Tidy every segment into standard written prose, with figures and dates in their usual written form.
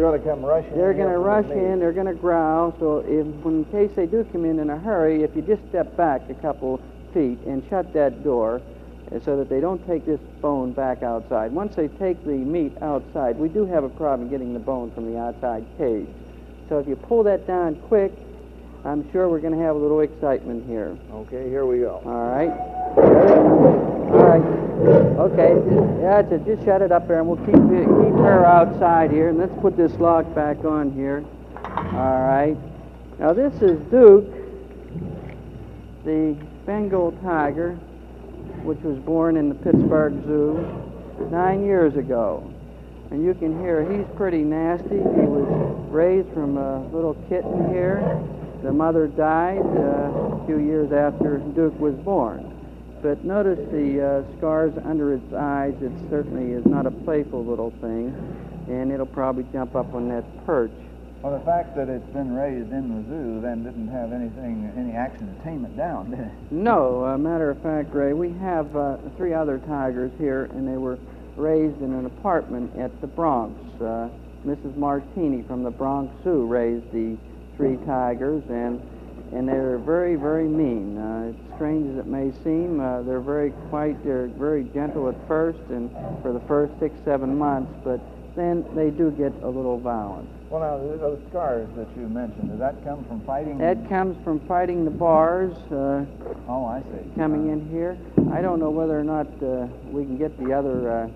going to come rushing in. They're going to rush in, they're going to growl, so in case they do come in a hurry, if you just step back a couple feet and shut that door so that they don't take this bone back outside. Once they take the meat outside, we do have a problem getting the bone from the outside cage. So if you pull that down quick, I'm sure we're going to have a little excitement here. Okay, here we go. All right. All right. Okay. Yeah, just shut it up there, and we'll keep her outside here. And let's put this lock back on here. All right. Now this is Duke, the Bengal tiger, which was born in the Pittsburgh Zoo 9 years ago. And you can hear he's pretty nasty. He was raised from a little kitten here. The mother died a few years after Duke was born. But notice the scars under its eyes. It certainly is not a playful little thing, and it'll probably jump up on that perch. Well, the fact that it's been raised in the zoo then didn't have any action to tame it down, did it? No. Matter of fact, Ray, we have 3 other tigers here, and they were raised in an apartment at the Bronx. Mrs. Martini from the Bronx Zoo raised the 3 tigers, and they're very, very mean. It's strange as it may seem, they're very gentle at first, and for the first 6-7 months, but then they do get a little violent. Well, now, those scars that you mentioned, does that come from fighting? That comes from fighting the bars. Oh, I see. Coming in here. I don't know whether or not we can get the other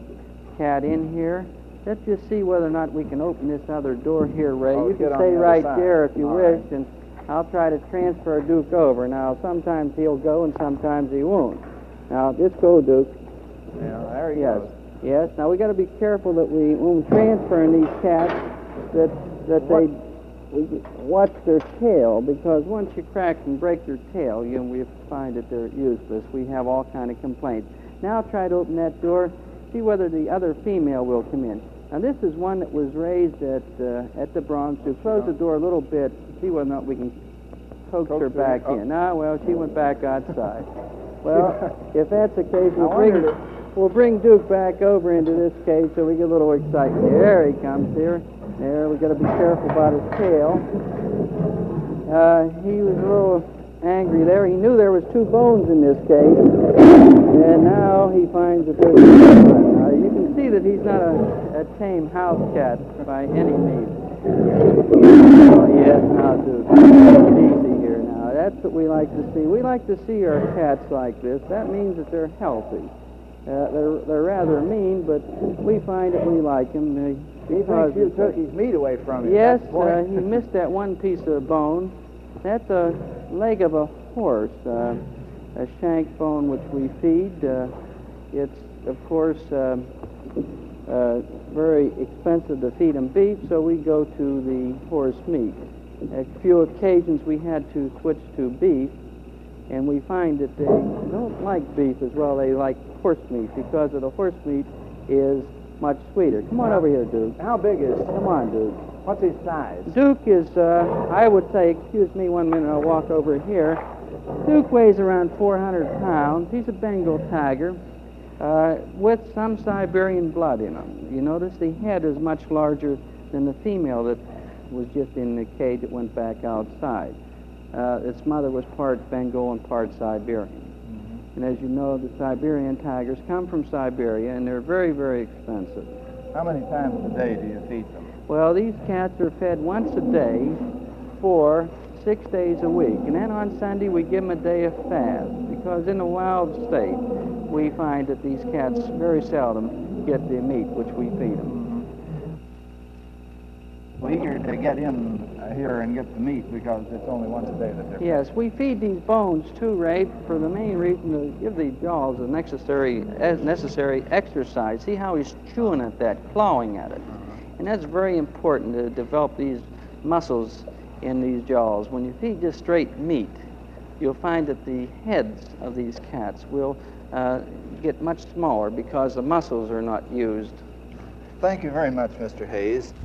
cat in here. Let's just see whether or not we can open this other door here, Ray. Oh, you can stay right there if you wish, and I'll try to transfer Duke over. Now, sometimes he'll go and sometimes he won't. Now, just go, Duke. Yeah, there he goes. Yes. Now, we got to be careful that when we're transferring these cats, that they watch their tail, because once you crack and break their tail, we find that they're useless. We have all kind of complaints. Now, try to open that door. See whether the other female will come in. Now, this is one that was raised at the Bronx. So close the door a little bit, see whether or not we can coax her back in. No, well, she went back outside. Well, if that's the case, we'll bring Duke back over into this cage so we get a little excitement. There he comes here. There, we got to be careful about his tail. He was a little angry there. He knew there was 2 bones in this cage, and now he finds that there's one. You can see that he's not a tame house cat by any means. Oh, yes, now, Duke. Take it easy here now. That's what we like to see. We like to see our cats like this. That means that they're healthy. They're rather mean, but we find that we like them. He thinks you took his meat away from him. Yes, he missed that one piece of bone. That's a leg of a horse, a shank bone which we feed. It's, of course, very expensive to feed them beef, so we go to the horse meat. At a few occasions we had to switch to beef, and we find that they don't like beef as well. They like horse meat because of the horse meat is much sweeter. Come on over here, Duke. How big is he? Come on, Duke. What's his size? Duke is, I would say, excuse me 1 minute, I'll walk over here. Duke weighs around 400 pounds. He's a Bengal tiger with some Siberian blood in him. You notice the head is much larger than the female that was just in the cage that went back outside. Its mother was part Bengal and part Siberian. And as you know, the Siberian tigers come from Siberia, and they're very, very expensive. How many times a day do you feed them? Well, these cats are fed once a day for 6 days a week. And then on Sunday, we give them a day of fast, because in a wild state, we find that these cats very seldom get the meat which we feed them. We're eager to get in here and get the meat because it's only once a day that they're Yes, we feed these bones too, Ray, for the main reason to give the jaws a necessary exercise. See how he's chewing at that, clawing at it. And that's very important to develop these muscles in these jaws. When you feed just straight meat, you'll find that the heads of these cats will get much smaller because the muscles are not used. Thank you very much, Mr. Hayes.